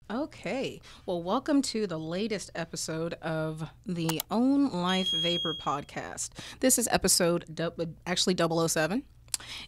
Okay. Well, welcome to the latest episode of the OwnLife Vapor Podcast. This is actually 007.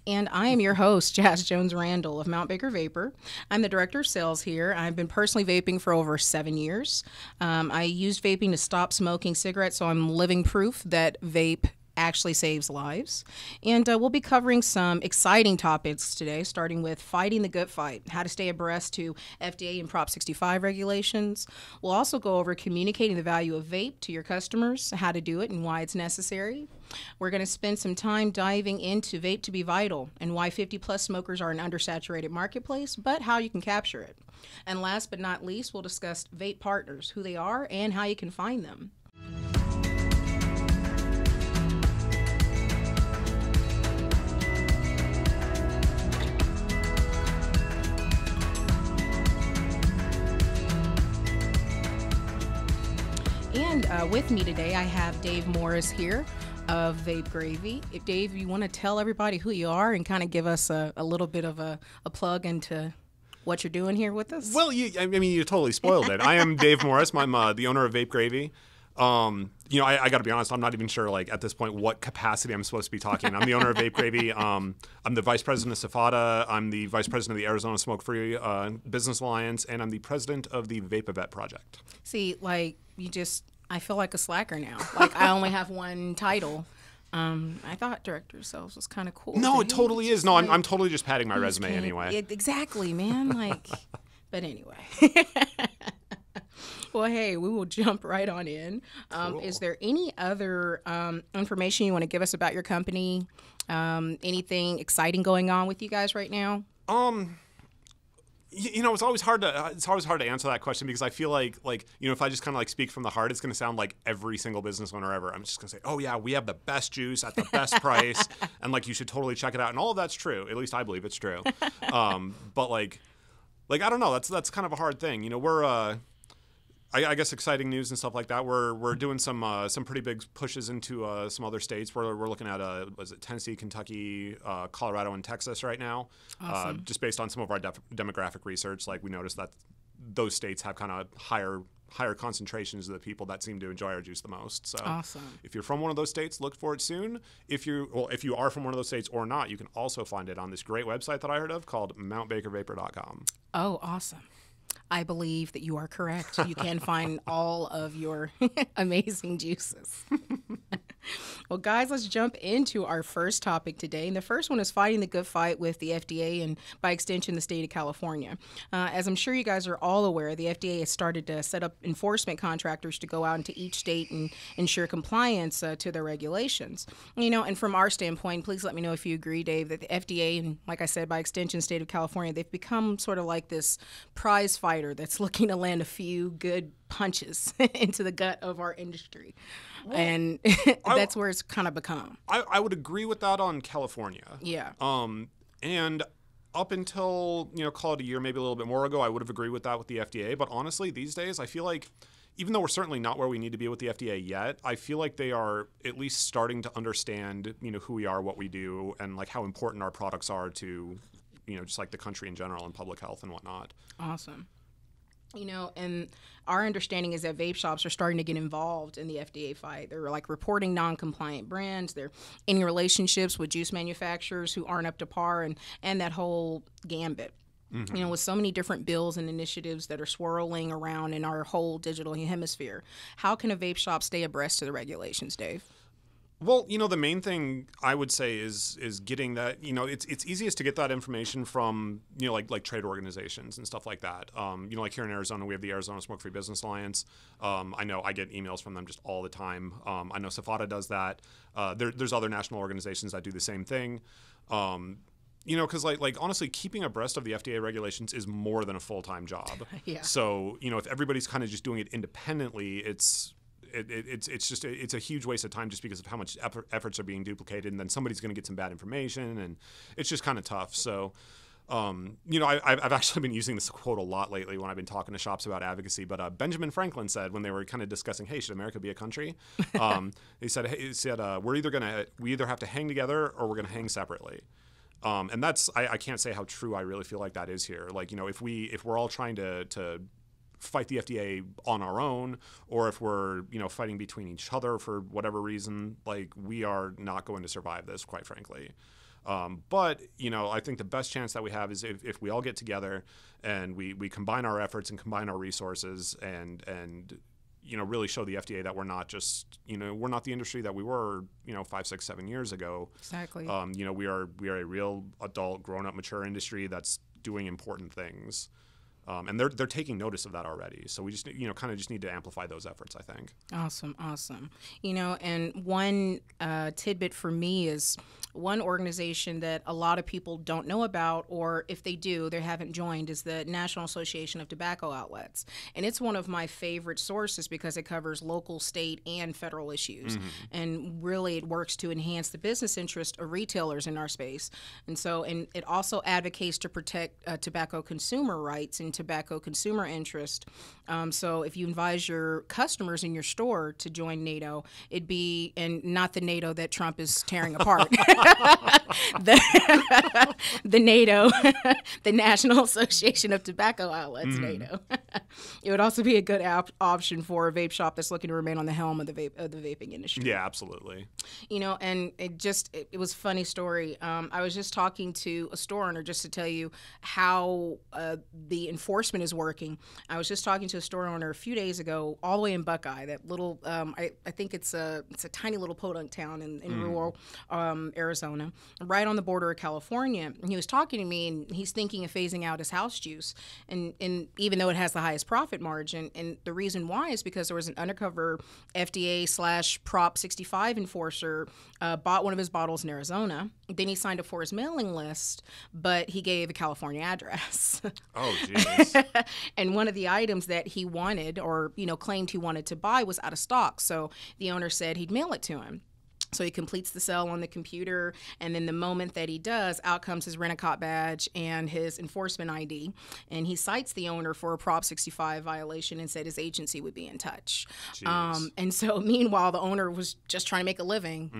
And I am your host, Jones Randall of Mount Baker Vapor. I'm the director of sales here. I've been personally vaping for over 7 years. I used vaping to stop smoking cigarettes, so I'm living proof that vape actually saves lives. And we'll be covering some exciting topics today, starting with fighting the good fight, how to stay abreast to FDA and Prop 65 regulations. We'll also go over communicating the value of vape to your customers, how to do it and why it's necessary. We're going to spend some time diving into vape to be vital and why 50 plus smokers are an undersaturated marketplace, but how you can capture it. And last but not least, we'll discuss vape partners, who they are and how you can find them. And with me today, I have Dave Morris here of Vape Gravy. If Dave, you want to tell everybody who you are and kind of give us a little bit of a plug into what you're doing here with us? Well, you totally spoiled it. I am Dave Morris. I'm the owner of Vape Gravy. I got to be honest, I'm not even sure, at this point, what capacity I'm supposed to be talking. I'm the owner of Vape Gravy. I'm the vice president of Safada. I'm the vice president of the Arizona Smoke-Free Business Alliance, and I'm the president of the Vape Vet Project. See, I feel like a slacker now. I only have one title. I thought director of sales was kind of cool. No, it totally is. No, I'm totally just padding my resume anyway. Exactly, man. But anyway. Well, hey, we will jump right on in. Cool. Is there any other information you want to give us about your company? Anything exciting going on with you guys right now? It's always hard to answer that question because I feel like if I just kind of speak from the heart, it's going to sound like every single business owner ever. I'm just going to say, oh yeah, we have the best juice at the best price, and you should totally check it out. And all of that's true. At least I believe it's true. But I don't know. That's kind of a hard thing. We're I guess exciting news and stuff like that. We're doing some pretty big pushes into some other states. We're looking at Tennessee, Kentucky, Colorado, and Texas right now. Awesome. Just based on some of our demographic research, we noticed that those states have kind of higher concentrations of the people that seem to enjoy our juice the most. So awesome. If you're from one of those states, look for it soon. If you are from one of those states or not, you can also find it on this great website that I heard of called mountbakervapor.com. Oh, awesome. I believe that you are correct. You can find all of your amazing juices. Well, guys, let's jump into our first topic today. And the first one is fighting the good fight with the FDA and, by extension, the state of California. As I'm sure you guys are all aware, the FDA has started to set up enforcement contractors to go out into each state and ensure compliance to their regulations. And from our standpoint, please let me know if you agree, Dave, that the FDA and, like I said, by extension, state of California, they've become sort of like this prize fighter that's looking to land a few good punches into the gut of our industry. Well, and that's where it's kind of become. I would agree with that on California. Yeah. And up until, call it a year, maybe a little bit more ago, I would have agreed with that with the FDA. But honestly, these days, I feel like even though we're certainly not where we need to be with the FDA yet, I feel like they are at least starting to understand, who we are, what we do, and how important our products are to, just the country in general and public health and whatnot. Awesome. And our understanding is that vape shops are starting to get involved in the FDA fight. They're reporting non-compliant brands. They're in relationships with juice manufacturers who aren't up to par and that whole gambit. Mm-hmm. With so many different bills and initiatives that are swirling around in our whole digital hemisphere, how can a vape shop stay abreast of the regulations, Dave? Well, the main thing I would say is getting that, it's easiest to get that information from, like trade organizations and stuff like that. Here in Arizona, we have the Arizona Smoke-Free Business Alliance. I know I get emails from them just all the time. I know Safada does that. There's other national organizations that do the same thing. Because honestly, keeping abreast of the FDA regulations is more than a full-time job. Yeah. So, if everybody's kind of just doing it independently, it's a huge waste of time just because of how much efforts are being duplicated, and then somebody's going to get some bad information, and it's just kind of tough. So, I've actually been using this quote a lot lately when I've been talking to shops about advocacy. But Benjamin Franklin said when they were kind of discussing, hey, should America be a country? He said we either have to hang together or we're going to hang separately. And that's I can't say how true I really feel like that is here. If we're all trying to fight the FDA on our own, or if we're, fighting between each other for whatever reason, like, we are not going to survive this, quite frankly. But, I think the best chance that we have is if we all get together and we combine our efforts and combine our resources and really show the FDA that we're not just, we're not the industry that we were, 5, 6, 7 years ago. Exactly. We are a real adult, grown-up, mature industry that's doing important things. And they're taking notice of that already. So we just, kind of just need to amplify those efforts, I think. Awesome. And one tidbit for me is one organization that a lot of people don't know about, or if they do, they haven't joined, is the National Association of Tobacco Outlets. And it's one of my favorite sources because it covers local, state, and federal issues. And really it works to enhance the business interest of retailers in our space. And it also advocates to protect tobacco consumer rights and tobacco consumer interest. So if you advise your customers in your store to join NATO, it'd be, and not the NATO that Trump is tearing apart, the NATO, the National Association of Tobacco Outlets, NATO. It would also be a good option for a vape shop that's looking to remain on the helm of the vaping industry. Yeah, absolutely. And it was a funny story. I was just talking to a store owner just to tell you how the enforcement is working. I was just talking to a store owner a few days ago, all the way in Buckeye, that little, I think it's a tiny little podunk town in rural Arizona, right on the border of California. And he was talking to me, and he's thinking of phasing out his house juice, and even though it has the highest profit margin. And the reason why is because there was an undercover FDA/Prop 65 enforcer bought one of his bottles in Arizona. Then he signed up for his mailing list, but he gave a California address. Oh, jeez. And one of the items that he wanted, or claimed he wanted to buy, was out of stock. So the owner said he'd mail it to him. So he completes the sale on the computer, and then the moment that he does, out comes his Rent-A-Cop badge and his enforcement ID, and he cites the owner for a Prop 65 violation and said his agency would be in touch. And so meanwhile, the owner was just trying to make a living,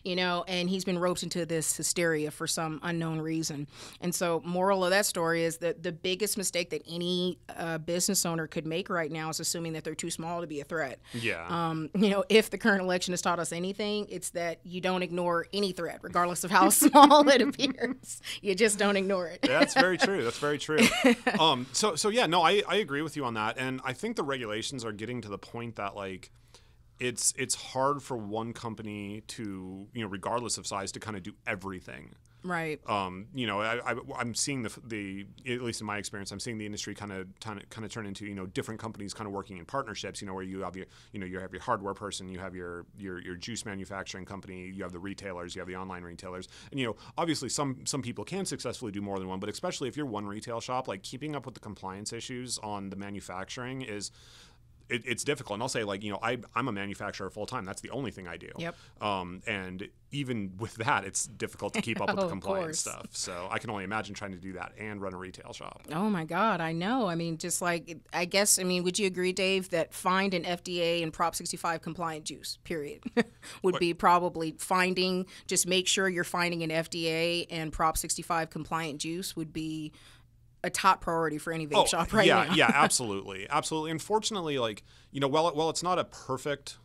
and he's been roped into this hysteria for some unknown reason. And so moral of that story is that the biggest mistake that any business owner could make right now is assuming that they're too small to be a threat. Yeah. If the current election has taught us anything, it's that you don't ignore any threat, regardless of how small it appears. You just don't ignore it. That's very true. So yeah, no, I agree with you on that. And I think the regulations are getting to the point that, like, it's hard for one company to, regardless of size, to kind of do everything. Right. I'm seeing the at least in my experience, I'm seeing the industry kind of turn into, different companies kind of working in partnerships, where you have you have your hardware person, you have your juice manufacturing company, you have the retailers, you have the online retailers. And, obviously some people can successfully do more than one, but especially if you're one retail shop, like, keeping up with the compliance issues on the manufacturing is, it's difficult. And I'll say, like, I'm a manufacturer full time. That's the only thing I do. Yep. And even with that, it's difficult to keep up with the compliance course. stuff. So I can only imagine trying to do that and run a retail shop. Oh my God, I know. I mean, just like, would you agree, Dave, that find an FDA and Prop 65 compliant juice, period, would be probably just make sure you're finding an FDA and Prop 65 compliant juice would be a top priority for any vape shop right now. Yeah, absolutely. Unfortunately, like, while it's not a perfect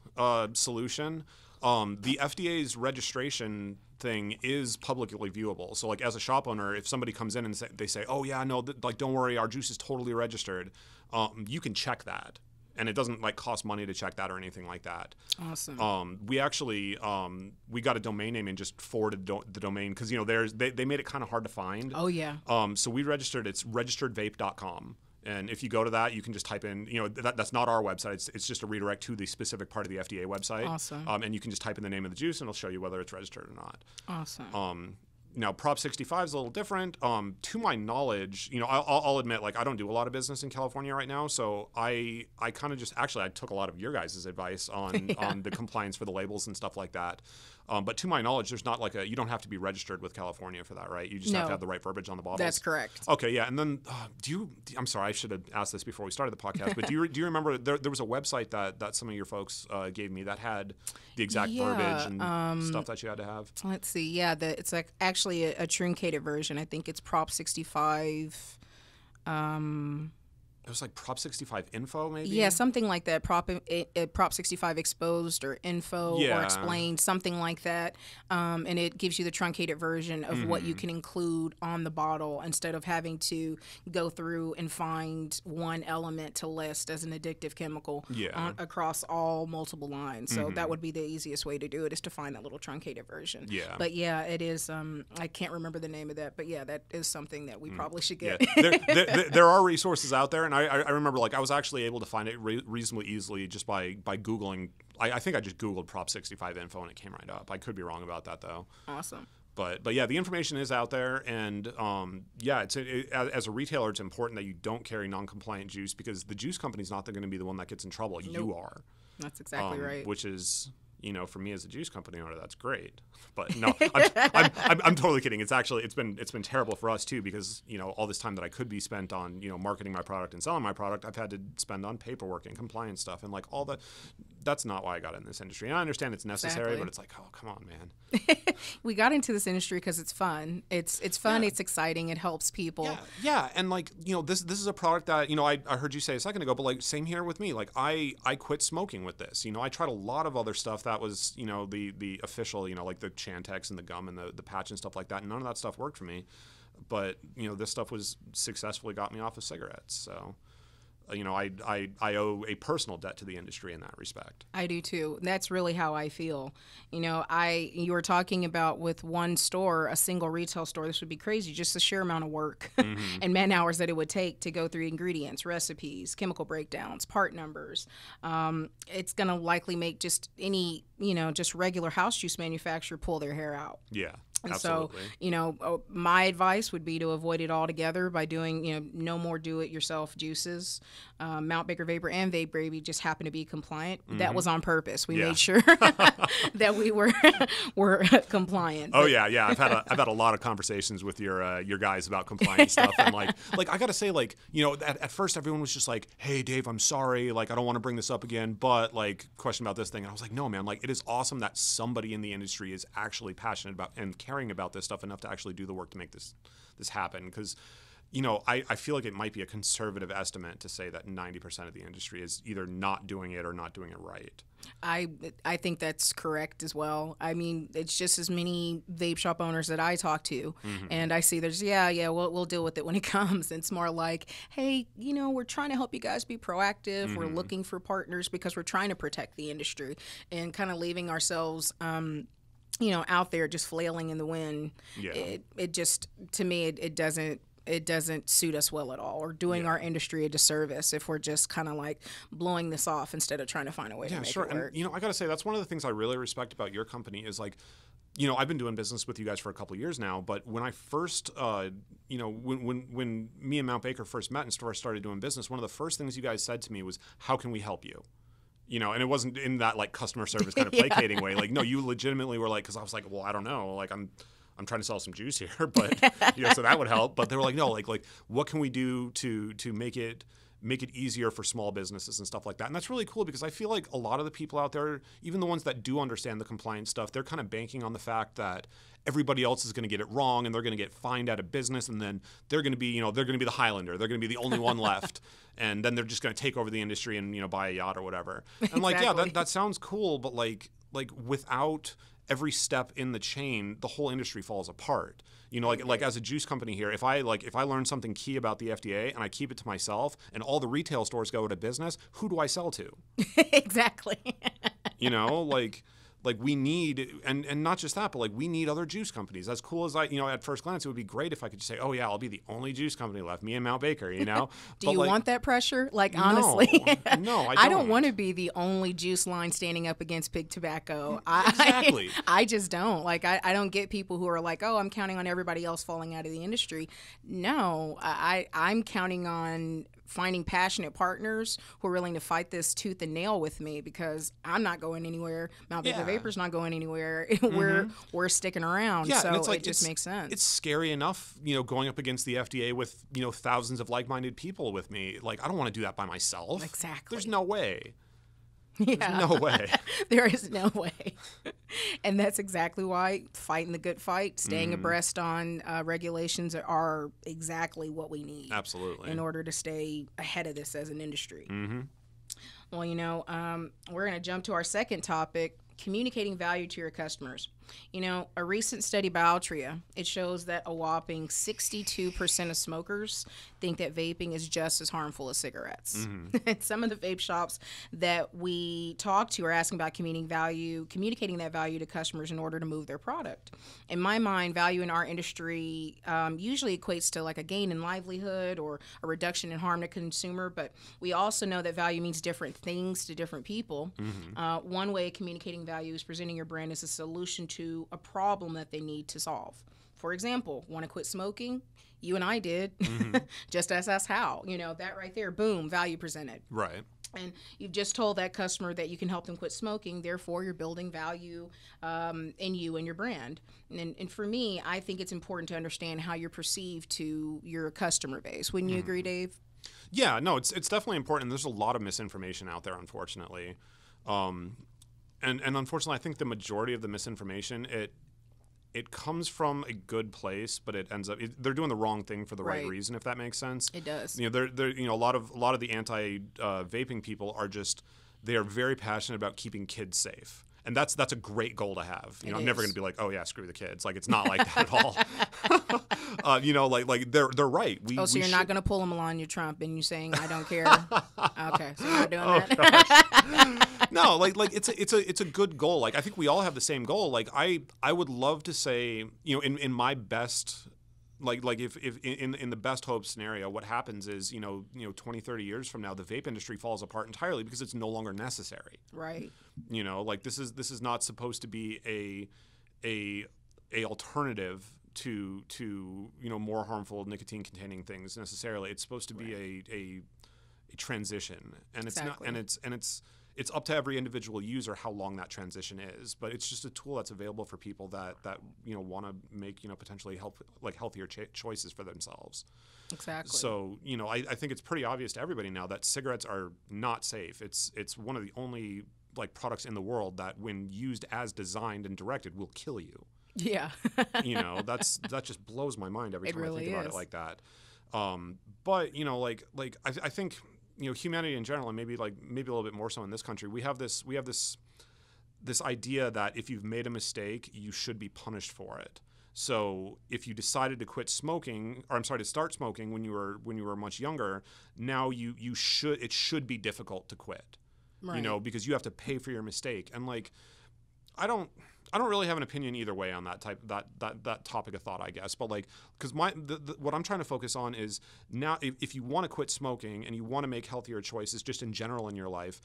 solution, the FDA's registration thing is publicly viewable. So, like, as a shop owner, if somebody comes in and they say, "Oh yeah, no, don't worry, our juice is totally registered," you can check that. And it doesn't, like, cost money to check that or anything like that. Awesome. We actually we got a domain name and just forwarded the domain because they made it kind of hard to find. Oh yeah. So we registered. It's registeredvape.com. And if you go to that, you can just type in, that's not our website. It's just a redirect to the specific part of the FDA website. Awesome. And you can just type in the name of the juice and it'll show you whether it's registered or not. Awesome. Now, Prop 65 is a little different. To my knowledge, I'll admit, like, I don't do a lot of business in California right now, so I kind of just, actually, I took a lot of your guys' advice on the compliance for the labels and stuff like that. But to my knowledge, there's not like you don't have to be registered with California for that, right? You just have to have the right verbiage on the bottles. That's correct. Okay, yeah. And then I'm sorry, I should have asked this before we started the podcast, but do you remember there was a website that some of your folks gave me that had the exact verbiage and stuff that you had to have? Let's see. Yeah, it's like actually a truncated version. I think it's Prop 65. It was like Prop 65 info, maybe? Yeah, something like that. Prop 65 exposed or info or explained, something like that. And it gives you the truncated version of what you can include on the bottle instead of having to go through and find one element to list as an addictive chemical across all multiple lines. So that would be the easiest way to do it, is to find that little truncated version. Yeah. But yeah, it is, I can't remember the name of that, but yeah, that is something that we probably should get. Yeah. There are resources out there, and I remember, like, I was actually able to find it reasonably easily just by Googling. I think I just Googled Prop 65 info and it came right up. I could be wrong about that, though. Awesome. But yeah, the information is out there, and as a retailer, it's important that you don't carry non-compliant juice, because the juice company's not going to be the one that gets in trouble. Nope. You are. That's exactly right. Which is, for me as a juice company owner, that's great. But no, I'm totally kidding. It's been terrible for us too, because all this time that I could be spent on marketing my product and selling my product, I've had to spend on paperwork and compliance stuff and like all that. That's not why I got in this industry. And I understand it's necessary, but it's like, oh, come on, man. We got into this industry because it's fun. It's fun. Yeah. It's exciting. It helps people. Yeah. And like, this is a product that, I heard you say a second ago, but like same here with me. Like I quit smoking with this. I tried a lot of other stuff that was, the official, like the Chantix and the gum and the patch and stuff like that. And none of that stuff worked for me. But, this stuff was successfully got me off of cigarettes. So, I owe a personal debt to the industry in that respect. I do too. That's really how I feel. You were talking about with one store, a single retail store, this would be crazy, just the sheer amount of work and man hours that it would take to go through ingredients, recipes, chemical breakdowns, part numbers. It's going to likely make just any, just regular house juice manufacturer pull their hair out. Yeah. And absolutely. So, my advice would be to avoid it altogether by doing, no more do-it-yourself juices. Mount Baker Vapor and Vape Gravy just happen to be compliant. That was on purpose. We made sure that we were compliant. Oh yeah. I've had a lot of conversations with your guys about compliance stuff, and like I gotta say, like, at first everyone was just like, hey Dave, I'm sorry, like I don't want to bring this up again, but like question about this thing, and I was like, no man, like it is awesome that somebody in the industry is actually passionate about and caring about this stuff enough to actually do the work to make this happen, because I feel like it might be a conservative estimate to say that 90% of the industry is either not doing it or not doing it right. I think that's correct as well. I mean, it's just as many vape shop owners that I talk to, and I see there's we'll deal with it when it comes. It's more like, hey, we're trying to help you guys be proactive. We're looking for partners because we're trying to protect the industry, and kind of leaving ourselves out there just flailing in the wind. Yeah. It just, to me, it doesn't suit us well at all, or doing our industry a disservice if we're just kind of like blowing this off instead of trying to find a way to make it work. And I got to say, that's one of the things I really respect about your company is like, I've been doing business with you guys for a couple of years now, but when I first, when me and Mount Baker first met and started doing business, one of the first things you guys said to me was, how can we help you? And it wasn't in that like customer service kind of placating way. Like, no, you legitimately were like, because I was like, well, I don't know, like I'm trying to sell some juice here, but so that would help. But they were like, no, like what can we do to make it easier for small businesses and stuff like that? And that's really cool, because I feel like a lot of the people out there, even the ones that do understand the compliance stuff, they're kind of banking on the fact that everybody else is going to get it wrong and they're going to get fined out of business, and then they're going to be, they're going to be the Highlander. They're going to be the only one left. And then they're just going to take over the industry and, buy a yacht or whatever. And like, Exactly. that sounds cool, but like without every step in the chain, the whole industry falls apart. Like as a juice company here, if I learn something key about the FDA and I keep it to myself and all the retail stores go out of business, who do I sell to? Exactly. Like we need, and not just that, but like we need other juice companies. As cool as at first glance, it would be great if I could just say, oh yeah, I'll be the only juice company left, me and Mount Baker, Do you want that pressure? Like, honestly. No, I don't. I don't want to be the only juice line standing up against big tobacco. Exactly. I just don't. Like, I don't get people who are like, oh, I'm counting on everybody else falling out of the industry. No, I'm counting on finding passionate partners who are willing to fight this tooth and nail with me, because I'm not going anywhere. Mount Baker Vapor's not going anywhere. We're sticking around. Yeah, so and it's like, it just makes sense. It's scary enough, going up against the FDA with, thousands of like-minded people with me. Like, I don't want to do that by myself. Exactly. There's no way. Yeah. There's no way. There is no way. And that's exactly why fighting the good fight, staying abreast on regulations are exactly what we need. Absolutely. In order to stay ahead of this as an industry. Mm-hmm. Well, we're going to jump to our second topic, communicating value to your customers. A recent study by Altria, it shows that a whopping 62% of smokers think that vaping is just as harmful as cigarettes. Mm-hmm. And some of the vape shops that we talk to are asking about communicating that value to customers in order to move their product. In my mind, value in our industry usually equates to like a gain in livelihood or a reduction in harm to consumer, but we also know that value means different things to different people. Mm-hmm. One way of communicating value is presenting your brand as a solution to a problem that they need to solve. For example, want to quit smoking? You and I did. Mm-hmm. Just ask us how. That right there, boom, value presented. Right. And you've just told that customer that you can help them quit smoking. Therefore, you're building value in you and your brand. And for me, I think it's important to understand how you're perceived to your customer base. Wouldn't you agree, Dave? Yeah, no, it's definitely important. There's a lot of misinformation out there, unfortunately. And unfortunately, I think the majority of the misinformation, it comes from a good place, but it ends up they're doing the wrong thing for the right reason, if that makes sense. It does. They're a lot of the anti vaping people they are very passionate about keeping kids safe. And that's a great goal to have. I'm never going to be like, oh yeah, screw the kids. Like, it's not like that at all. They're right. So you're not going to pull them along your Trump and you're saying I don't care. Okay, so you're not doing that. No, it's a good goal. Like, I think we all have the same goal. Like, I would love to say, in my best. If in the best hope scenario, what happens is, 20, 30 years from now, the vape industry falls apart entirely because it's no longer necessary. Right. This is not supposed to be a alternative to more harmful nicotine containing things necessarily. It's supposed to be a transition, and exactly. It's not, and it's up to every individual user how long that transition is, but it's just a tool that's available for people that want to make potentially healthier choices for themselves. Exactly. So I think it's pretty obvious to everybody now that cigarettes are not safe. It's one of the only products in the world that, when used as designed and directed, will kill you. Yeah. That just blows my mind every time I think about it like that. But I think. Humanity in general, and maybe a little bit more so in this country, we have this idea that if you've made a mistake, you should be punished for it. So if you decided to start smoking when you were much younger, now it should be difficult to quit. Right. Because you have to pay for your mistake. And I don't really have an opinion either way on that topic of thought, I guess. But because what I'm trying to focus on is now, if you want to quit smoking and you want to make healthier choices just in general in your life,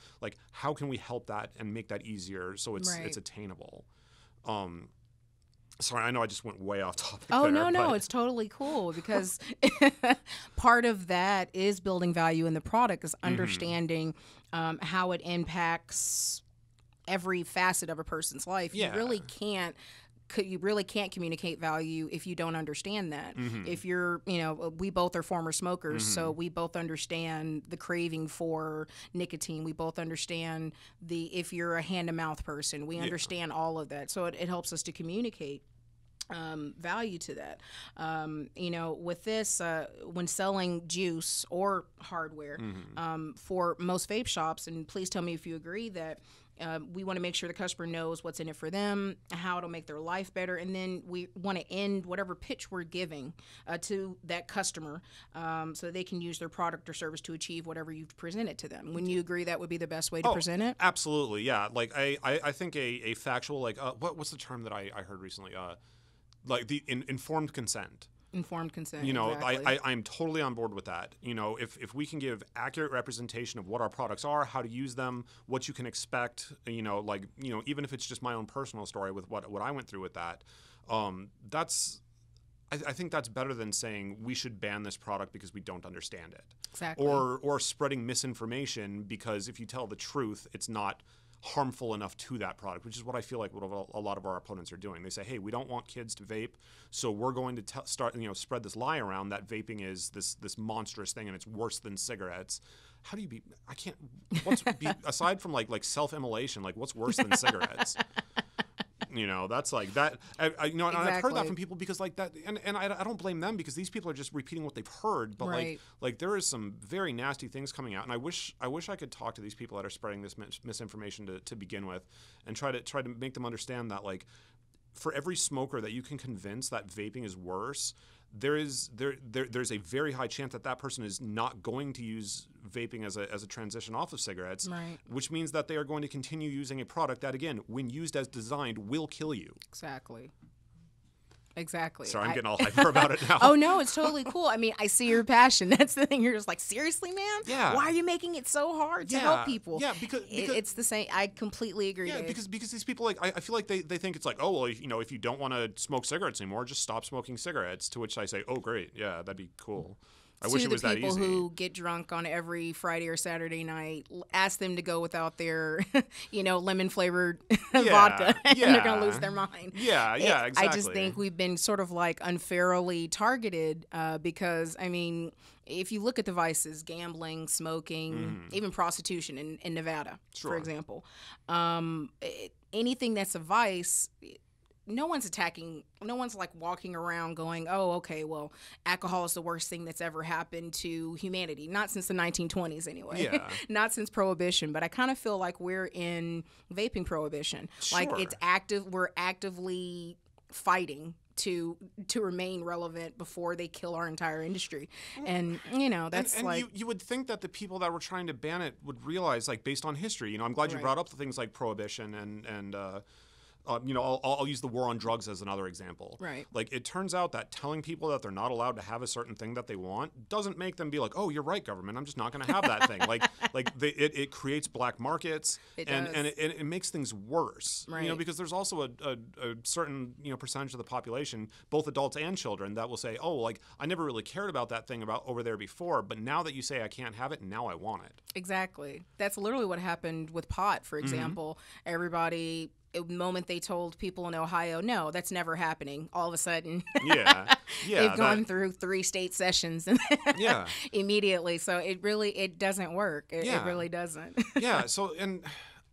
how can we help that and make that easier so it's attainable? Sorry, I know I just went way off topic. Oh, no, it's totally cool because part of that is building value in the product, is understanding how it impacts every facet of a person's life. Yeah. You really can't communicate value if you don't understand that. Mm-hmm. If you're, we both are former smokers, so we both understand the craving for nicotine. We both understand if you're a hand-to-mouth person, we understand all of that. So it helps us to communicate value to that. With this, when selling juice or hardware for most vape shops, and please tell me if you agree that we want to make sure the customer knows what's in it for them, how it'll make their life better, and then we want to end whatever pitch we're giving to that customer so they can use their product or service to achieve whatever you've presented to them. Wouldn't you agree that would be the best way to present it? Absolutely, yeah. I think a factual, what's the term that I heard recently? The informed consent. Informed consent. Exactly. I'm totally on board with that. If we can give accurate representation of what our products are, how to use them, what you can expect, even if it's just my own personal story with what I went through with that, I think that's better than saying we should ban this product because we don't understand it. Exactly. Or spreading misinformation because if you tell the truth, it's not harmful enough to that product, which is what I feel like what a lot of our opponents are doing. They say, hey, we don't want kids to vape, so we're going to spread this lie around that vaping is this monstrous thing and it's worse than cigarettes. how do you be? I can't. Aside from like self-immolation, like what's worse than cigarettes? That's like that. And I've heard that from people because like that, and I don't blame them because these people are just repeating what they've heard. But like there is some very nasty things coming out, and I wish I could talk to these people that are spreading this misinformation to begin with, and try to make them understand that like for every smoker that you can convince that vaping is worse, there's a very high chance that person is not going to use vaping as a transition off of cigarettes, which means that they are going to continue using a product that, again, when used as designed, will kill you. Exactly. Sorry, I'm getting all hyper about it now. Oh, no, it's totally cool. I mean, I see your passion. That's the thing. You're just like, seriously, man? Yeah. Why are you making it so hard to help people? Yeah, because it's the same. I completely agree. Yeah, because these people, like, I feel like they think it's like, oh, well, if you don't want to smoke cigarettes anymore, just stop smoking cigarettes. To which I say, oh, great. Yeah, that'd be cool. I wish it was that easy. To the people who get drunk on every Friday or Saturday night, ask them to go without their, lemon-flavored vodka, and they're going to lose their mind. Yeah, exactly. I just think we've been sort of like unfairly targeted because, I mean, if you look at the vices, gambling, smoking, even prostitution in Nevada, for example, anything that's a vice, no one's like walking around going, oh, okay, well, alcohol is the worst thing that's ever happened to humanity. Not since the 1920s anyway. Yeah. Not since Prohibition. But I kind of feel like we're in vaping prohibition. Sure. Like we're actively fighting to remain relevant before they kill our entire industry. And, that's and like... You would think that the people that were trying to ban it would realize, like, based on history, I'm glad you brought up the things like Prohibition and I'll use the war on drugs as another example. Right. Like, it turns out that telling people that they're not allowed to have a certain thing that they want doesn't make them be like, oh, you're right, government, I'm just not going to have that thing. It creates black markets. And it makes things worse. Right. Because there's also a certain, percentage of the population, both adults and children, that will say, oh, like, I never really cared about that thing about over there before, but now that you say I can't have it, now I want it. Exactly. That's literally what happened with pot, for example. Everybody... the moment they told people in Ohio, no, that's never happening, all of a sudden, they've gone through 3 state sessions immediately. So it doesn't work. It really doesn't. Yeah. So, and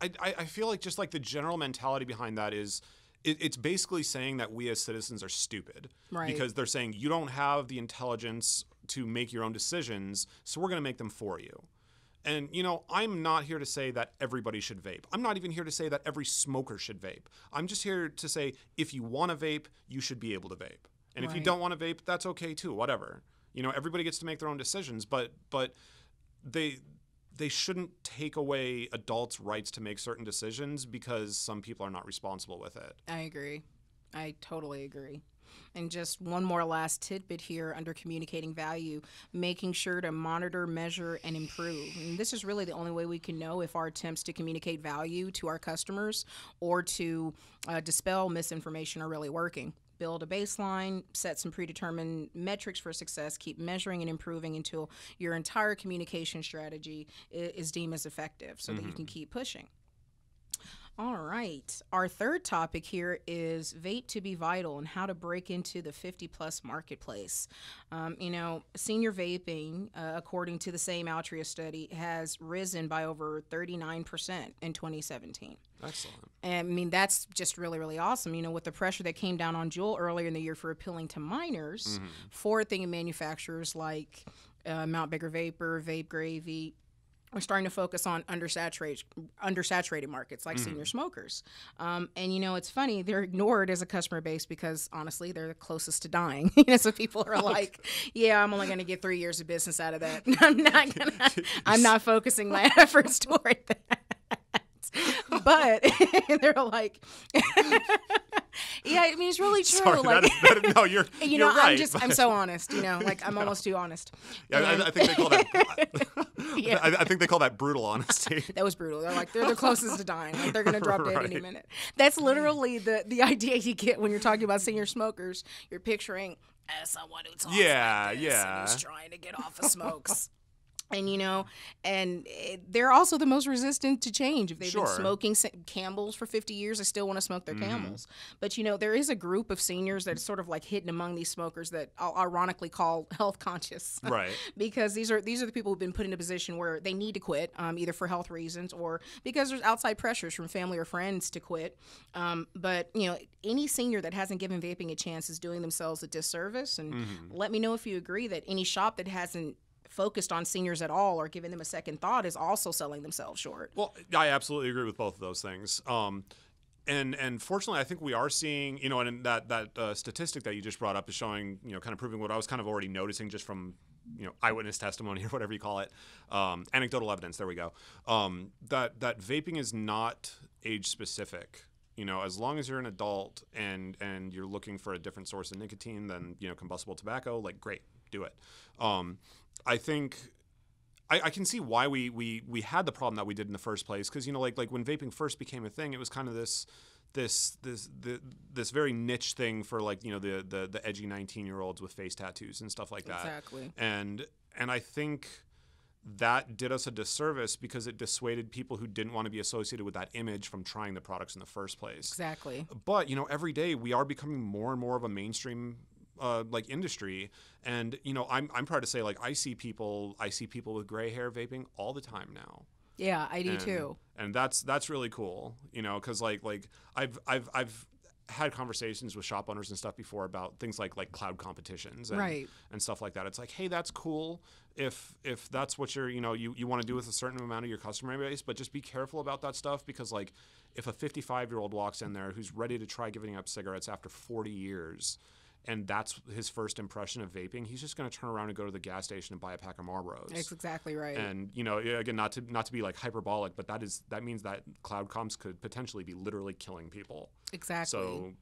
I feel like just like the general mentality behind that is, it's basically saying that we as citizens are stupid. Right. Because they're saying you don't have the intelligence to make your own decisions, so we're going to make them for you. And, I'm not here to say that everybody should vape. I'm not even here to say that every smoker should vape. I'm just here to say if you want to vape, you should be able to vape. And if you don't want to vape, that's okay too, whatever. Everybody gets to make their own decisions, but they shouldn't take away adults' rights to make certain decisions because some people are not responsible with it. I agree. I totally agree. And just one more last tidbit here under communicating value, making sure to monitor, measure, and improve. And this is really the only way we can know if our attempts to communicate value to our customers or to dispel misinformation are really working. Build a baseline, set some predetermined metrics for success, keep measuring and improving until your entire communication strategy is deemed as effective so that you can keep pushing. All right. Our third topic here is vape to be vital and how to break into the 50-plus marketplace. Senior vaping, according to the same Altria study, has risen by over 39% in 2017. Excellent. And I mean, that's just really, really awesome. With the pressure that came down on Juul earlier in the year for appealing to minors, forward-thinking manufacturers like Mount Baker Vapor, Vape Gravy, we're starting to focus on undersaturated markets like senior smokers. And, it's funny, they're ignored as a customer base because, honestly, they're the closest to dying. So people are like, yeah, I'm only going to get 3 years of business out of that. I'm not focusing my efforts toward that. But they're like, yeah, I mean, it's really true. Sorry, no, you're right. I'm so honest, I'm almost too honest. Yeah, I think they call that, I think they call that brutal honesty. That was brutal. They're like, they're the closest to dying. Like, they're going to drop dead any minute. That's literally the idea you get when you're talking about senior smokers. You're picturing as someone who talks like this and who's trying to get off of smokes. And, they're also the most resistant to change. If they've been Sure. smoking Camels for 50 years, they still want to smoke their Camels. But, there is a group of seniors that's sort of like hidden among these smokers that I'll ironically call health conscious. Right. Because these are the people who've been put in a position where they need to quit, either for health reasons or because there's outside pressures from family or friends to quit. But, any senior that hasn't given vaping a chance is doing themselves a disservice. And let me know if you agree that any shop that hasn't focused on seniors at all or giving them a second thought is also selling themselves short. Well, I absolutely agree with both of those things. And fortunately, I think we are seeing, and that statistic that you just brought up is showing, kind of proving what I was kind of already noticing just from, eyewitness testimony or whatever you call it, anecdotal evidence. There we go. That vaping is not age specific. As long as you're an adult and you're looking for a different source of nicotine than combustible tobacco, like great, do it. I think I can see why we had the problem that we did in the first place, because like when vaping first became a thing, it was kind of this very niche thing for like the edgy 19-year-olds with face tattoos and stuff like that. Exactly. And I think that did us a disservice because it dissuaded people who didn't want to be associated with that image from trying the products in the first place. Exactly. But every day we are becoming more and more of a mainstream like industry, and I'm proud to say, like, I see people with gray hair vaping all the time now. Yeah, I do too. And that's really cool, because like I've had conversations with shop owners and stuff before about things like cloud competitions and stuff like that. It's like, hey, that's cool if that's what you're you want to do with a certain amount of your customer base, but just be careful about that stuff, because like if a 55-year-old walks in there who's ready to try giving up cigarettes after 40 years, and that's his first impression of vaping, he's just going to turn around and go to the gas station and buy a pack of Marlboros. That's exactly right. And again, not to be like hyperbolic, but that means that cloud comps could potentially be literally killing people. Exactly. So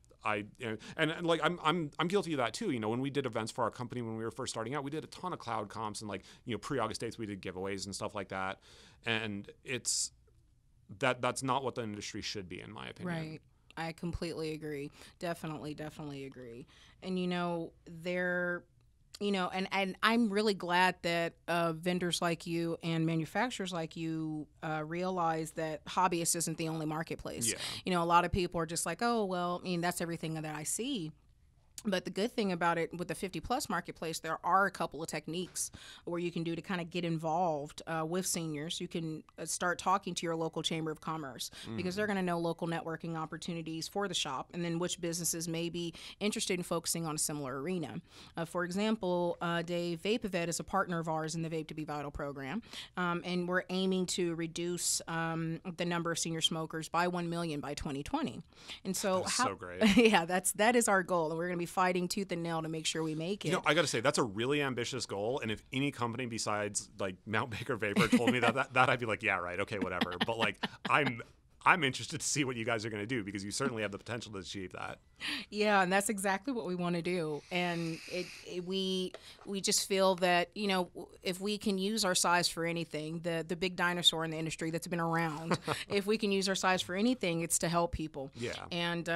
and like I'm guilty of that too. When we did events for our company when we were first starting out, we did a ton of cloud comps, and like pre-August dates we did giveaways and stuff like that. And it's that's not what the industry should be, in my opinion. Right. I completely agree. Definitely agree. And and I'm really glad that vendors like you and manufacturers like you realize that hobbyist isn't the only marketplace. Yeah. A lot of people are just like, oh, well, that's everything that I see. But the good thing about it with the 50-plus marketplace, there are a couple of techniques where you can do to kind of get involved with seniors. You can start talking to your local chamber of commerce because they're going to know local networking opportunities for the shop, and then which businesses may be interested in focusing on a similar arena. For example, Dave, Vape is a partner of ours in the Vape to Be Vital program, and we're aiming to reduce the number of senior smokers by 1 million by 2020. And so, so great. Yeah, that is our goal, and we're going to be fighting tooth and nail to make sure we make it. I got to say, that's a really ambitious goal. And if any company besides like Mount Baker Vapor told me that I'd be like, yeah, right, okay, whatever. But like, I'm interested to see what you guys are going to do, because you certainly have the potential to achieve that. Yeah, and that's exactly what we want to do. And we just feel that, if we can use our size for anything, the big dinosaur in the industry that's been around, if we can use our size for anything, it's to help people. Yeah. And,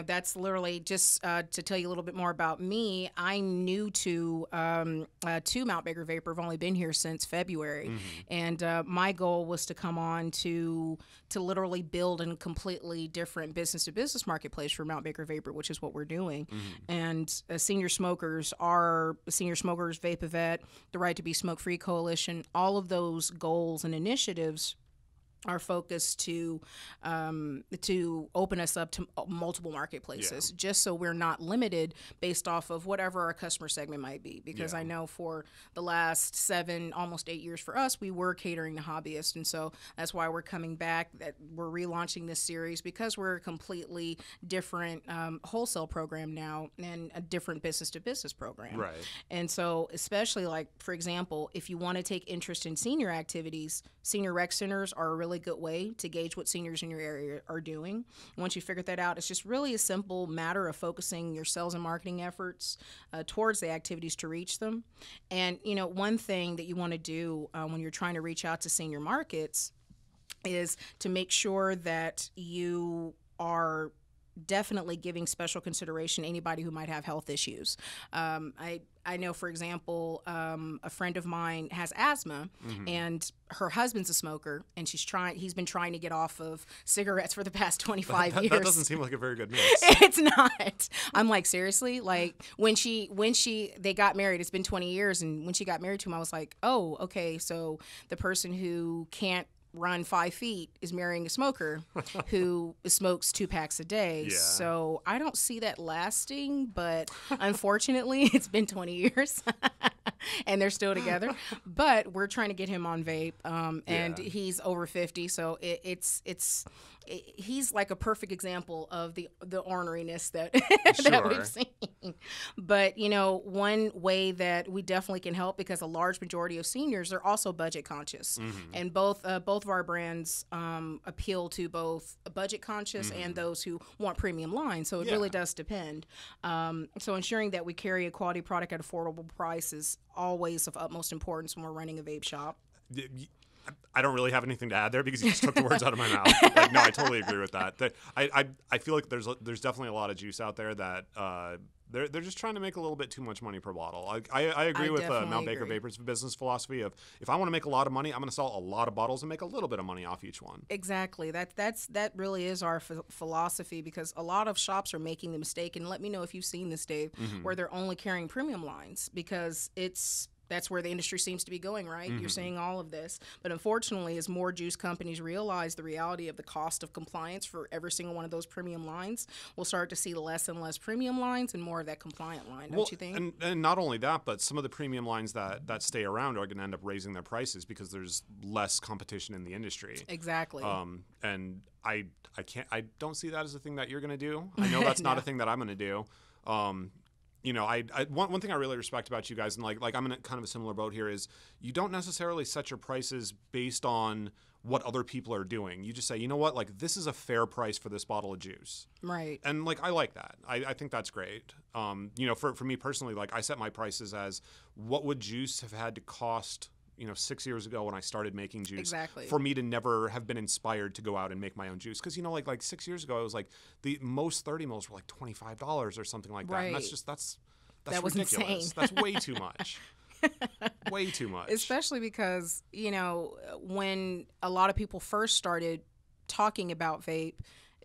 that's literally just to tell you a little bit more about me. I'm new to Mount Baker Vapor. I've only been here since February. And my goal was to come on to literally build a completely different business-to-business marketplace for Mount Baker Vapor, which is what we're doing. And Senior Smokers, Vape the Right to Be Smoke-Free Coalition, all of those goals and initiatives are focused to open us up to multiple marketplaces, just so we're not limited based off of whatever our customer segment might be. Because I know for the last 7, almost 8 years for us, we were catering to hobbyists, and so that's why we're coming back. That we're relaunching this series, because we're a completely different wholesale program now and a different business-to-business program. Right. And so, especially like, for example, if you want to take interest in senior activities, senior rec centers are a really good way to gauge what seniors in your area are doing. Once you figure that out, it's just really a simple matter of focusing your sales and marketing efforts towards the activities to reach them. And, one thing that you want to do when you're trying to reach out to senior markets is to make sure that you are definitely giving special consideration to anybody who might have health issues. I know, for example, a friend of mine has asthma, and her husband's a smoker, and he's been trying to get off of cigarettes for the past 25 years. That doesn't seem like a very good mix. It's not. I'm like, seriously? Like, when they got married, it's been 20 years, and when she got married to him, I was like, oh, okay, so the person who can't run 5 feet is marrying a smoker who smokes 2 packs a day. Yeah. So I don't see that lasting, but unfortunately it's been 20 years and they're still together. But we're trying to get him on vape, and he's over 50, so he's like a perfect example of the orneriness that that we've seen. But one way that we definitely can help, because a large majority of seniors are also budget conscious, and both of our brands appeal to both budget conscious and those who want premium lines. So it really does depend. So ensuring that we carry a quality product at affordable price is always of utmost importance when we're running a vape shop. I don't really have anything to add there because you just took the words out of my mouth. Like, no, I totally agree with that. I feel like there's definitely a lot of juice out there that they're just trying to make a little bit too much money per bottle. I agree with Mount Baker Vapor's business philosophy of, if I want to make a lot of money, I'm going to sell a lot of bottles and make a little bit of money off each one. Exactly. That really is our philosophy, because a lot of shops are making the mistake, and let me know if you've seen this, Dave, where they're only carrying premium lines, because that's where the industry seems to be going, right? You're seeing all of this. But unfortunately, as more juice companies realize the reality of the cost of compliance for every single one of those premium lines, we'll start to see less and less premium lines and more of that compliant line, don't you think? And not only that, but some of the premium lines that stay around are going to end up raising their prices because there's less competition in the industry. Exactly. And I don't see that as a thing that you're going to do. I know that's not a thing that I'm going to do. One thing I really respect about you guys, and like I'm in kind of a similar boat here, is you don't necessarily set your prices based on what other people are doing. You just say, you know what, like, this is a fair price for this bottle of juice. Right. And like, I like that. I think that's great. For me personally, like, I set my prices as what would juice have had to cost 6 years ago when I started making juice, for me to never have been inspired to go out and make my own juice. Because, like 6 years ago, it was like the most 30 mils were like $25 or something like that. Right. And that's that was ridiculous. Insane. That's way too much. Way too much. Especially because, when a lot of people first started talking about vape,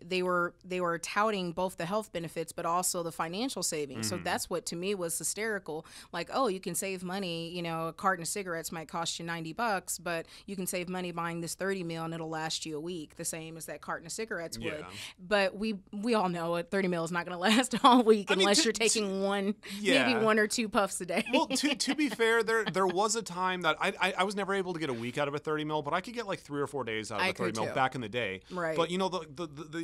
they were touting both the health benefits but also the financial savings. So that's what to me was hysterical. Like, oh, you can save money. A carton of cigarettes might cost you $90, but you can save money buying this 30 mil and it'll last you a week, the same as that carton of cigarettes would. But we all know it. 30 mil is not going to last all week unless you're taking maybe 1 or 2 puffs a day. Well, to be fair, there was a time that I was never able to get a week out of a 30 mil, but I could get like 3 or 4 days out of a 30 mil back in the day. Right. But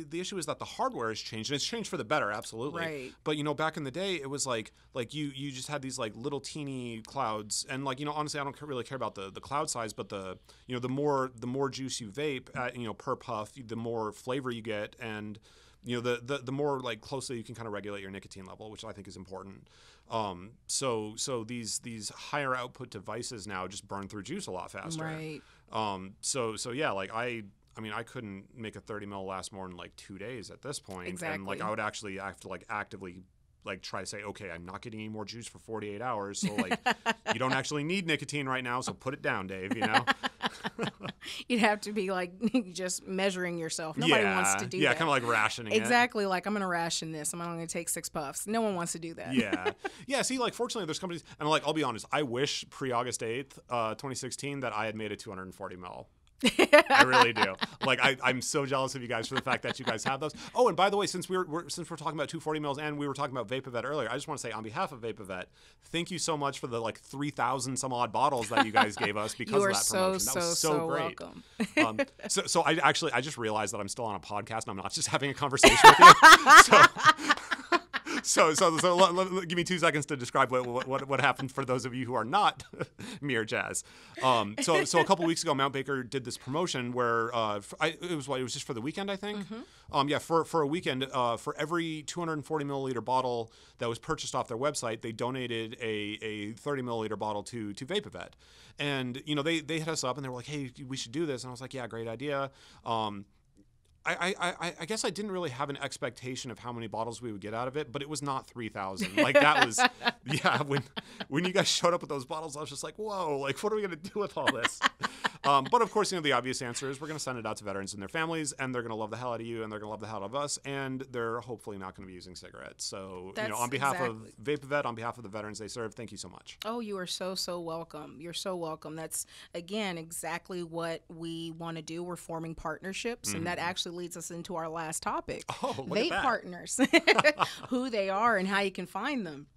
the issue is that the hardware has changed, and it's changed for the better, absolutely. Right. But back in the day, it was like you just had these like little teeny clouds, and honestly, I don't really care about the cloud size, but the more juice you vape at, per puff, the more flavor you get, and the more like closely you can kind of regulate your nicotine level, which I think is important. So these higher output devices now just burn through juice a lot faster. Right. So yeah, like I couldn't make a 30 mil last more than like 2 days at this point. Exactly. And I would actually have to actively try to say, okay, I'm not getting any more juice for 48 hours. So you don't actually need nicotine right now. So put it down, Dave, You'd have to be just measuring yourself. Nobody wants to do that. Yeah, kind of like rationing exactly. Like, I'm going to ration this. I'm only going to take 6 puffs. No one wants to do that. Yeah. See, fortunately, there's companies, and I'll be honest, I wish pre-August 8th, 2016, that I had made a 240 mil. I really do. I'm so jealous of you guys for the fact that you guys have those. Oh, and by the way, since we're talking about 240 mils and we were talking about VapeOvet earlier, I just want to say on behalf of VapeOvet, thank you so much for the 3,000 some odd bottles that you guys gave us because of that promotion. That was so great. Welcome. So I just realized that I'm still on a podcast and I'm not just having a conversation with you. So give me 2 seconds to describe what happened for those of you who are not mere jazz. So a couple weeks ago, Mount Baker did this promotion where it was just for the weekend, I think. For a weekend, for every 240 milliliter bottle that was purchased off their website, they donated a 30 milliliter bottle to VapeOvet. And they hit us up and they were like, hey, we should do this. And I was like, yeah, great idea. I guess I didn't really have an expectation of how many bottles we would get out of it, but it was not 3,000. Like that was, yeah. When you guys showed up with those bottles, I was just like, whoa, like what are we gonna do with all this? But of course, the obvious answer is we're gonna send it out to veterans and their families, and they're gonna love the hell out of you, and they're gonna love the hell out of us, and they're hopefully not gonna be using cigarettes. So on behalf of VapeVet, on behalf of the veterans they serve, thank you so much. Oh, you are so welcome. You're so welcome. That's again exactly what we want to do. We're forming partnerships, and that actually leads us into our last topic. Oh, look Vape at that. Partners, who they are and how you can find them.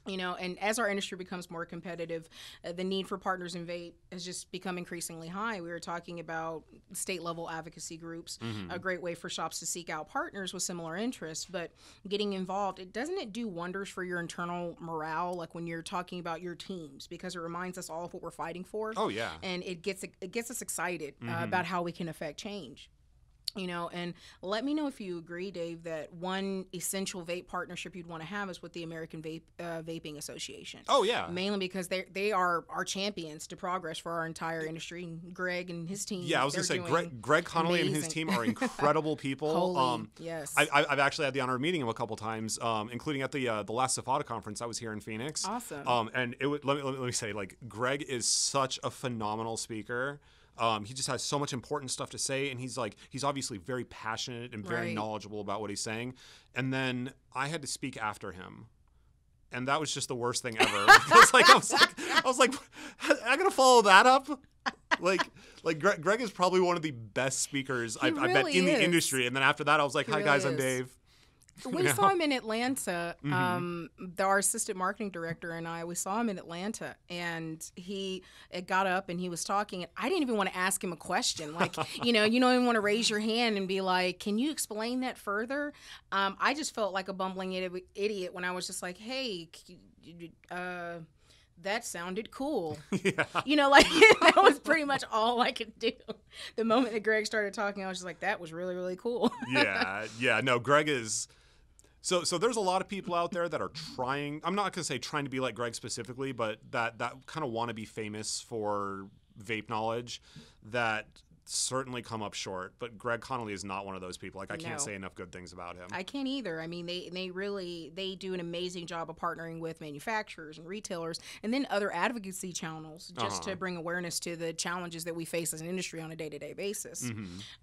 And as our industry becomes more competitive, the need for partners in vape has just become increasingly high. We were talking about state level advocacy groups, a great way for shops to seek out partners with similar interests, but getting involved, doesn't it do wonders for your internal morale? Like when you're talking about your teams, because it reminds us all of what we're fighting for. Oh yeah. And it gets us excited about how we can affect change. And let me know if you agree, Dave, that one essential vape partnership you'd want to have is with the American Vaping Association. Oh, yeah. Mainly because they are our champions to progress for our entire industry. And Greg and his team. Yeah, I was going to say, Greg Connolly and his team are incredible people. Holy, yes. I've actually had the honor of meeting him a couple times, including at the last Safada conference I was here in Phoenix. Awesome. And let me say, like, Greg is such a phenomenal speaker. He just has so much important stuff to say, and he's obviously very passionate and very knowledgeable about what he's saying. And then I had to speak after him, and that was just the worst thing ever. Because I was like, I gotta follow that up. Like Greg is probably one of the best speakers I bet in the industry. And then after that, I was like, hi guys, I'm Dave. We saw him in Atlanta. Our assistant marketing director and we saw him in Atlanta, and he got up and he was talking. And I didn't even want to ask him a question. Like, you don't even want to raise your hand and be like, can you explain that further? I just felt like a bumbling idiot when I was just like, hey, that sounded cool. Yeah. That was pretty much all I could do. The moment that Greg started talking, I was just like, that was really, really cool. Yeah. No, Greg is... So there's a lot of people out there that are trying, I'm not going to say trying to be like Greg specifically, but that kind of want to be famous for vape knowledge that certainly come up short. But Greg Connolly is not one of those people. Like, I can't say enough good things about him. I can't either. I mean, they do an amazing job of partnering with manufacturers and retailers and then other advocacy channels just to bring awareness to the challenges that we face as an industry on a day-to-day basis.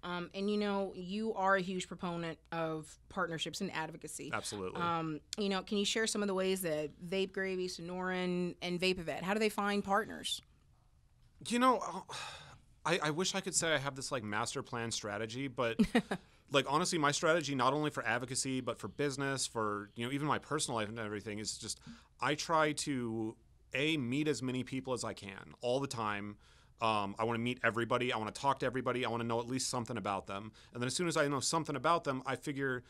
And you are a huge proponent of partnerships and advocacy. Absolutely. Can you share some of the ways that Vape Gravy, Sonoran, and VapeVet, how do they find partners? I wish I could say I have this like master plan strategy, but like honestly, my strategy not only for advocacy but for business, for even my personal life and everything is just I try to meet as many people as I can all the time. I want to meet everybody. I want to talk to everybody. I want to know at least something about them. And then as soon as I know something about them, I figure.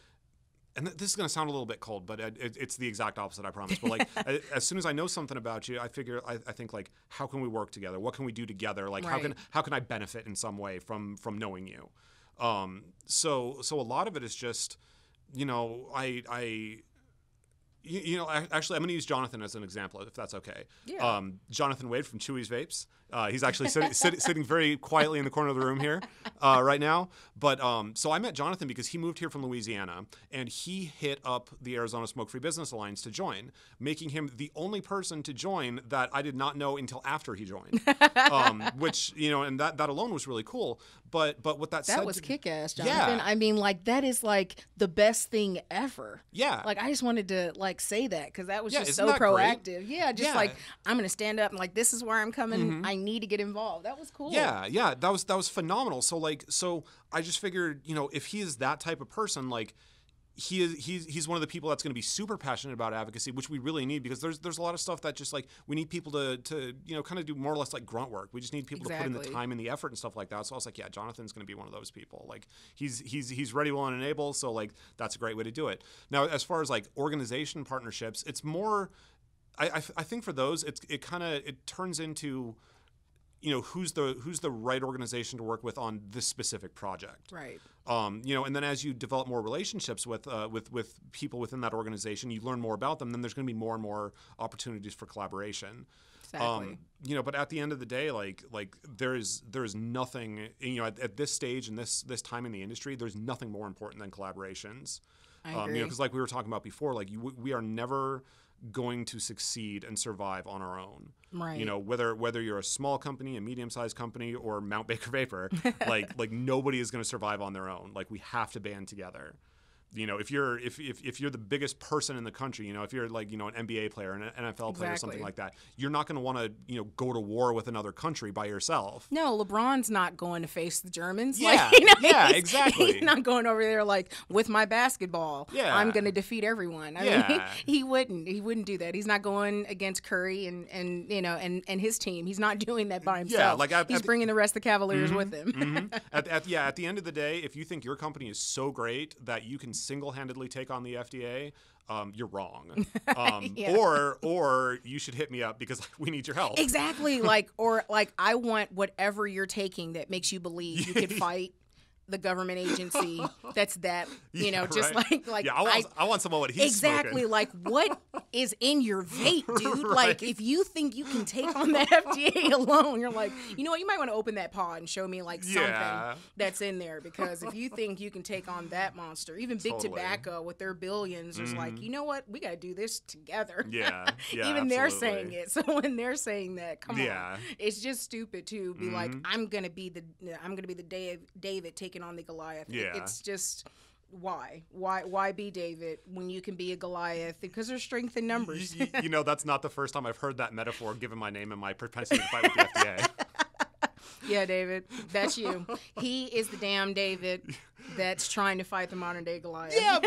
And this is going to sound a little bit cold, but it's the exact opposite, I promise. But like, as soon as I know something about you, I think like, how can we work together? What can we do together? Like, how can I benefit in some way from knowing you? So a lot of it is just, actually, I'm going to use Jonathan as an example, if that's okay. Yeah. Jonathan Wade from Chewy's Vapes. He's actually sitting very quietly in the corner of the room here right now. But so I met Jonathan because he moved here from Louisiana, and he hit up the Arizona Smoke-Free Business Alliance to join, making him the only person to join that I did not know until after he joined. Which, and that alone was really cool. But what that said... That was kick-ass, Jonathan. Yeah. I mean, like, that is, like, the best thing ever. Yeah. Like, I just wanted to, like, say that because that was just so proactive. Great? Yeah, just like, I'm going to stand up and, like, this is where I'm coming. I need to get involved. That was cool. Yeah. That was phenomenal. So I just figured, if he is that type of person, like, he's one of the people that's going to be super passionate about advocacy, which we really need because there's a lot of stuff that just like we need people to kind of do more or less like grunt work. We just need people to put in the time and the effort and stuff like that. So I was like, yeah, Jonathan's going to be one of those people. Like he's ready, willing, and able. So like that's a great way to do it. Now, as far as like organization partnerships, it's more. I think for those, it turns into. Who's the right organization to work with on this specific project, right? And then as you develop more relationships with people within that organization, you learn more about them. Then there's going to be more and more opportunities for collaboration. Exactly. But at the end of the day, like there is nothing, at this stage and this time in the industry, there's nothing more important than collaborations. I agree. Because like we were talking about before, like we are never going to succeed and survive on our own. Right. Whether you're a small company, a medium-sized company, or Mount Baker Vapor, like nobody is going to survive on their own. Like we have to band together. If you're the biggest person in the country, if you're like, an NBA player, an NFL player, or something like that, you're not going to want to, go to war with another country by yourself. No, LeBron's not going to face the Germans. Yeah, exactly. He's not going over there like, with my basketball, I'm going to defeat everyone. I mean, he wouldn't do that. He's not going against Curry and his team. He's not doing that by himself. He's bringing the rest of the Cavaliers with him. At the end of the day, if you think your company is so great that you can single-handedly take on the FDA, you're wrong. Or you should hit me up because we need your help. Exactly. I want whatever you're taking that makes you believe you could fight the government agency that's that, just right. like I want some of what he's exactly smoking. Like what is in your vape, dude? Right. Like if you think you can take on the FDA alone, you're like, you know what, you might want to open that pod and show me like something that's in there, because if you think you can take on that monster, even Big Tobacco with their billions is like, you know what, we got to do this together. Yeah, even they're saying it. So when they're saying that, come on, it's just stupid to be like, I'm gonna be the David taking on the Goliath. It's just why be David when you can be a Goliath? Because there's strength in numbers. That's not the first time I've heard that metaphor given my name and my propensity to fight with the FDA. Yeah, David, that's you. He is the damn David that's trying to fight the modern day Goliath. Yeah,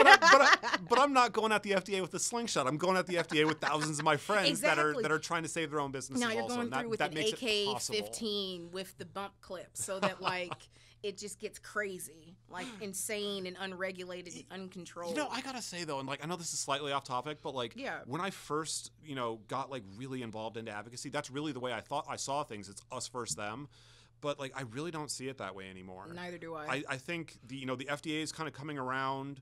but I'm not going at the FDA with a slingshot. I'm going at the FDA with thousands of my friends that are trying to save their own businesses. Now you're also. going through with that an makes AK-15 with the bump clips, so that it just gets crazy, like insane and unregulated and uncontrolled. I gotta say though, and I know this is slightly off topic, but when I first, got really involved into advocacy, that's really the way I thought I saw things. It's us versus them. But I really don't see it that way anymore. Neither do I. I think the FDA is kind of coming around.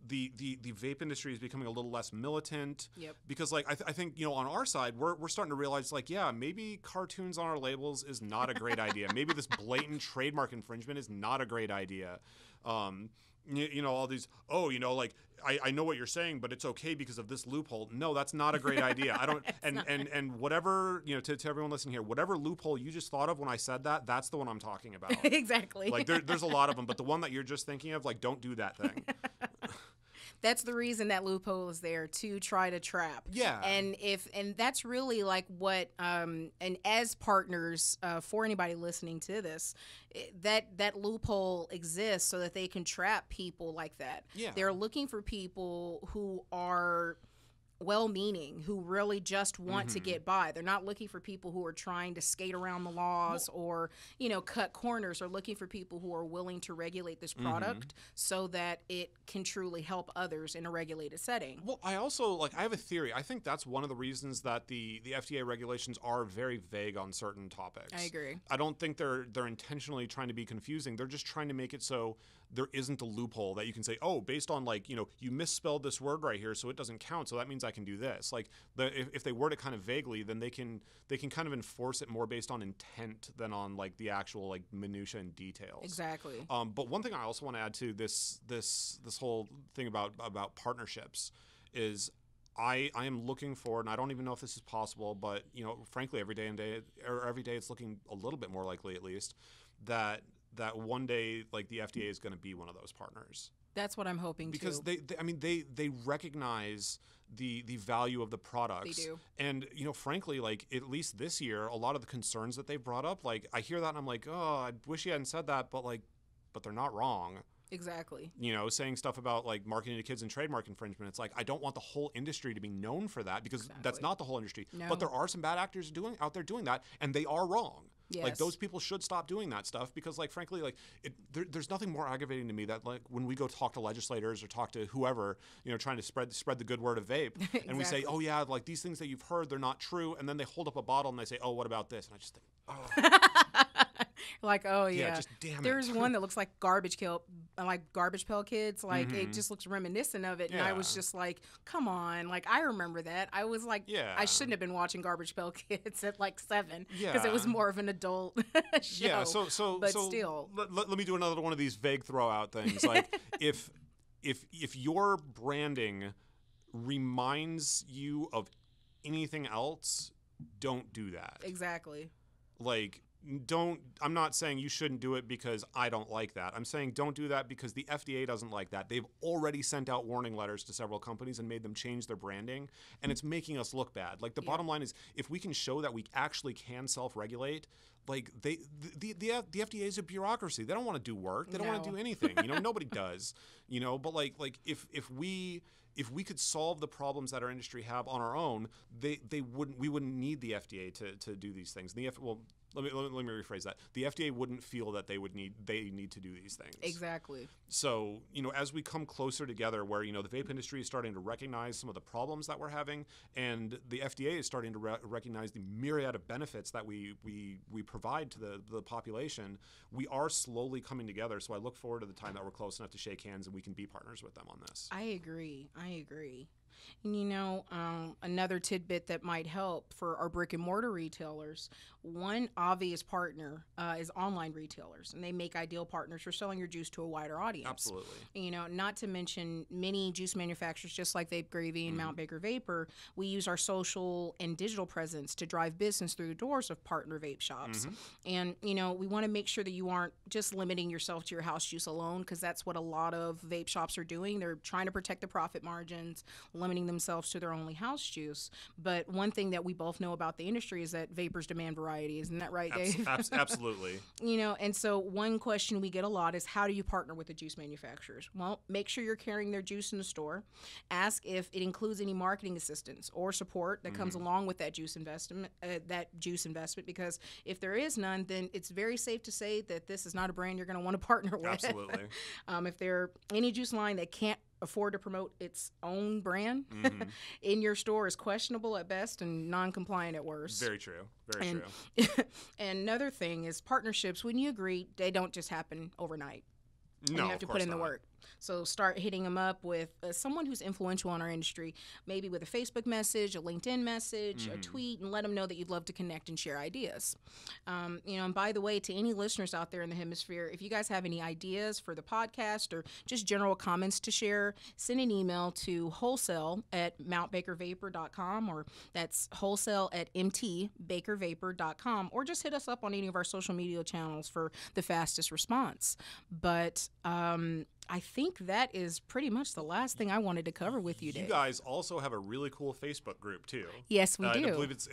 The vape industry is becoming a little less militant. Yep. Because I think on our side we're starting to realize maybe cartoons on our labels is not a great idea. Maybe this blatant trademark infringement is not a great idea. All these, I know what you're saying, but it's okay because of this loophole. No, that's not a great idea. I don't, and whatever, to everyone listening here, whatever loophole you just thought of when I said that, that's the one I'm talking about. Exactly. There's a lot of them, but the one that you're just thinking of, don't do that thing. That's the reason that loophole is there, to try to trap. Yeah. And that's really what and as partners, for anybody listening to this, that loophole exists so that they can trap people like that. Yeah. They're looking for people who are well-meaning, who really just want to get by. They're not looking for people who are trying to skate around the laws or, cut corners. They're looking for people who are willing to regulate this product so that it can truly help others in a regulated setting. Well, I also, I have a theory. I think that's one of the reasons that the FDA regulations are very vague on certain topics. I agree. I don't think they're intentionally trying to be confusing. They're just trying to make it so there isn't a loophole that you can say, oh, based on you misspelled this word right here, so it doesn't count. So that means I can do this. If they word it kind of vaguely, then they can kind of enforce it more based on intent than on the actual minutia and details. Exactly. But one thing I also want to add to this whole thing about partnerships is I am looking for, and I don't even know if this is possible, but frankly, every day it's looking a little bit more likely, at least, that one day the FDA is going to be one of those partners. That's what I'm hoping because too. they recognize the value of the products. They do. And frankly, at least this year, a lot of the concerns that they brought up, I hear that and I'm like, oh, I wish you hadn't said that, but they're not wrong. Exactly. Saying stuff about marketing to kids and trademark infringement. It's I don't want the whole industry to be known for that, because that's not the whole industry. No. But there are some bad actors out there doing that, and they are wrong. Yes. Those people should stop doing that stuff, because frankly, there's nothing more aggravating to me that when we go talk to legislators or talk to whoever, trying to spread the good word of vape, Exactly. and we say, oh yeah, these things that you've heard, they're not true, and then they hold up a bottle and they say, oh, what about this? And I just think, oh. Oh yeah, just damn it. There's one that looks like garbage like Garbage Pail Kids, like it just looks reminiscent of it, and I was Yeah. just like, come on, like I remember that. I was like, Yeah. I shouldn't have been watching Garbage Pail Kids at like 7 because it was Yeah. more of an adult show. Yeah, so but still, let me do another one of these vague throw out things. Like if your branding reminds you of anything else, don't do that. exactly. Like, I'm not saying you shouldn't do it because I don't like that. I'm saying don't do that because the FDA doesn't like that. They've already sent out warning letters to several companies and made them change their branding, and it's making us look bad. Like, the bottom line is, if we can show that we actually can self-regulate, like the FDA is a bureaucracy. They don't want to do work. They don't want to No. do anything. Nobody does. But like if we could solve the problems that our industry have on our own, we wouldn't need the FDA to do these things. Let me rephrase that. The FDA wouldn't feel that they need to do these things. Exactly. So, as we come closer together where, the vape industry is starting to recognize some of the problems that we're having, and the FDA is starting to recognize the myriad of benefits that we provide to the population, we are slowly coming together. So I look forward to the time that we're close enough to shake hands and we can be partners with them on this. I agree. And another tidbit that might help for our brick and mortar retailers, one obvious partner is online retailers, and they make ideal partners for selling your juice to a wider audience. Absolutely. Not to mention many juice manufacturers, just like Vape Gravy and Mount Baker Vapor, we use our social and digital presence to drive business through the doors of partner vape shops. And, we want to make sure that you aren't just limiting yourself to your house juice alone, because that's what a lot of vape shops are doing. They're trying to protect the profit margins, limiting themselves to their only house juice. But one thing that we both know about the industry is that vapors demand variety. Isn't that right, Dave? Absolutely. And so one question we get a lot is, how do you partner with the juice manufacturers? Well, make sure you're carrying their juice in the store. Ask if it includes any marketing assistance or support that comes along with that juice investment. Because if there is none, then it's very safe to say that this is not a brand you're going to want to partner with. Absolutely. If there any juice line that can't afford to promote its own brand in your store is questionable at best and non-compliant at worst. Very true. Very And, true. and another thing is partnerships. When you agree, they don't just happen overnight. And No, you have to of put course in the not. work. So start hitting them up with someone who's influential in our industry, maybe with a Facebook message, a LinkedIn message, a tweet, and let them know that you'd love to connect and share ideas. And by the way, to any listeners out there in the hemisphere, if you guys have any ideas for the podcast or just general comments to share, send an email to wholesale@mountbakervapor.com, or that's wholesale@mtbakervapor.com, or just hit us up on any of our social media channels for the fastest response. But I think that is pretty much the last thing I wanted to cover with you, Dave. You guys also have a really cool Facebook group too. Yes, we do. I believe it's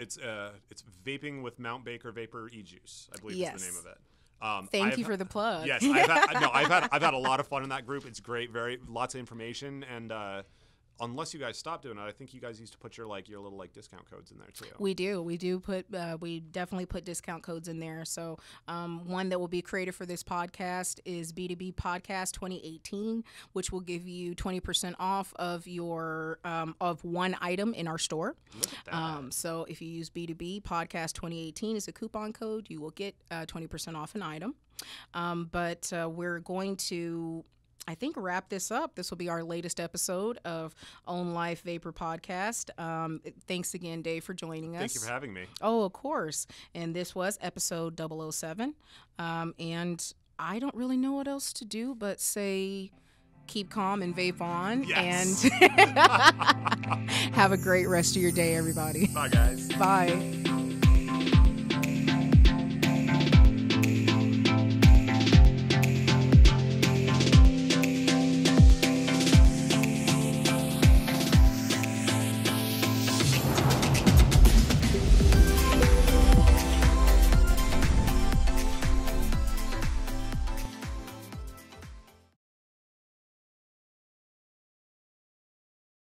Vaping with Mount Baker Vapor e-Juice, I believe is the name of it. Thank you for the plug. Yes, I've had a lot of fun in that group. It's great, lots of information, and unless you guys stop doing it, I think you guys used to put your little discount codes in there too. We do. We definitely put discount codes in there. So one that will be created for this podcast is B2B Podcast 2018, which will give you 20% off of your of one item in our store. Look at that. So if you use B2B Podcast 2018 as a coupon code, you will get 20% off an item. But we're going to, I think, wrap this up. This will be our latest episode of OwnLife Vapor Podcast. Thanks again, Dave, for joining us. Thank you for having me. Oh, of course. And this was episode 007. And I don't really know what else to do but say keep calm and vape on. Yes. And have a great rest of your day, everybody. Bye, guys. Bye.